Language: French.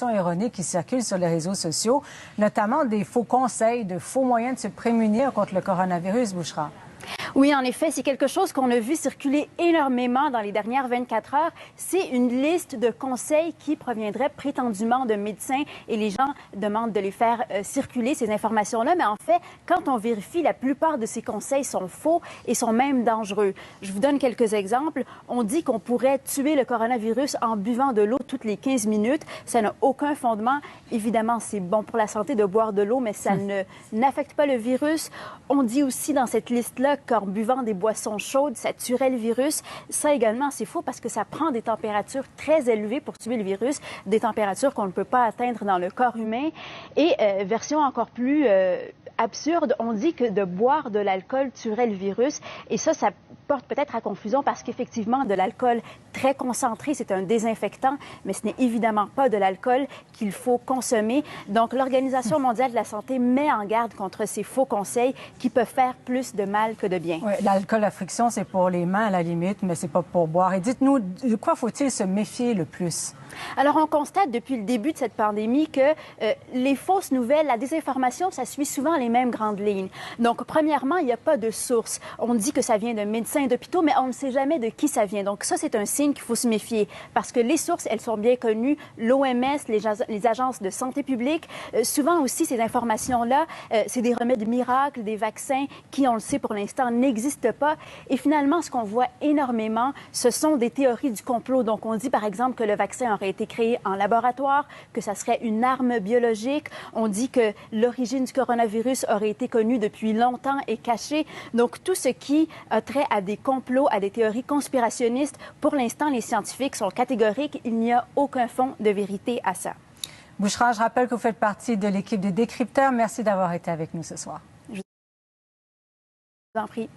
erronées qui circulent sur les réseaux sociaux, notamment des faux conseils, de faux moyens de se prémunir contre le coronavirus, Bouchra. Oui, en effet, c'est quelque chose qu'on a vu circuler énormément dans les dernières 24 heures. C'est une liste de conseils qui proviendraient prétendument de médecins et les gens demandent de les faire circuler, ces informations-là. Mais en fait, quand on vérifie, la plupart de ces conseils sont faux et sont même dangereux. Je vous donne quelques exemples. On dit qu'on pourrait tuer le coronavirus en buvant de l'eau toutes les 15 minutes. Ça n'a aucun fondement. Évidemment, c'est bon pour la santé de boire de l'eau, mais ça n'affecte pas le virus. On dit aussi dans cette liste-là qu'en buvant des boissons chaudes, ça tuerait le virus. Ça également, c'est faux parce que ça prend des températures très élevées pour tuer le virus, des températures qu'on ne peut pas atteindre dans le corps humain. Et version encore plus absurde, on dit que de boire de l'alcool tuerait le virus. Et ça porte peut-être à confusion parce qu'effectivement, de l'alcool très concentré, c'est un désinfectant, mais ce n'est évidemment pas de l'alcool qu'il faut consommer. Donc, l'Organisation mondiale de la santé met en garde contre ces faux conseils qui peuvent faire plus de mal que de bien. Oui, l'alcool à friction, c'est pour les mains à la limite, mais c'est pas pour boire. Et dites-nous, de quoi faut-il se méfier le plus? Alors, on constate depuis le début de cette pandémie que les fausses nouvelles, la désinformation, ça suit souvent les mêmes grandes lignes. Donc, premièrement, il n'y a pas de source. On dit que ça vient de médecins et d'hôpitaux, mais on ne sait jamais de qui ça vient. Donc, ça, c'est un signe qu'il faut se méfier parce que les sources, elles sont bien connues. L'OMS, les agences de santé publique. Souvent aussi, ces informations-là, c'est des remèdes miracles, des vaccins qui, on le sait pour l'instant, n'existent pas. Et finalement, ce qu'on voit énormément, ce sont des théories du complot. Donc, on dit, par exemple, que le vaccin aurait été créé en laboratoire, que ça serait une arme biologique. On dit que l'origine du coronavirus aurait été connue depuis longtemps et cachée. Donc, tout ce qui a trait à des complots, à des théories conspirationnistes, pour l'instant, les scientifiques sont catégoriques. Il n'y a aucun fond de vérité à ça. Bouchra, je rappelle que vous faites partie de l'équipe des décrypteurs. Merci d'avoir été avec nous ce soir. Je vous en prie.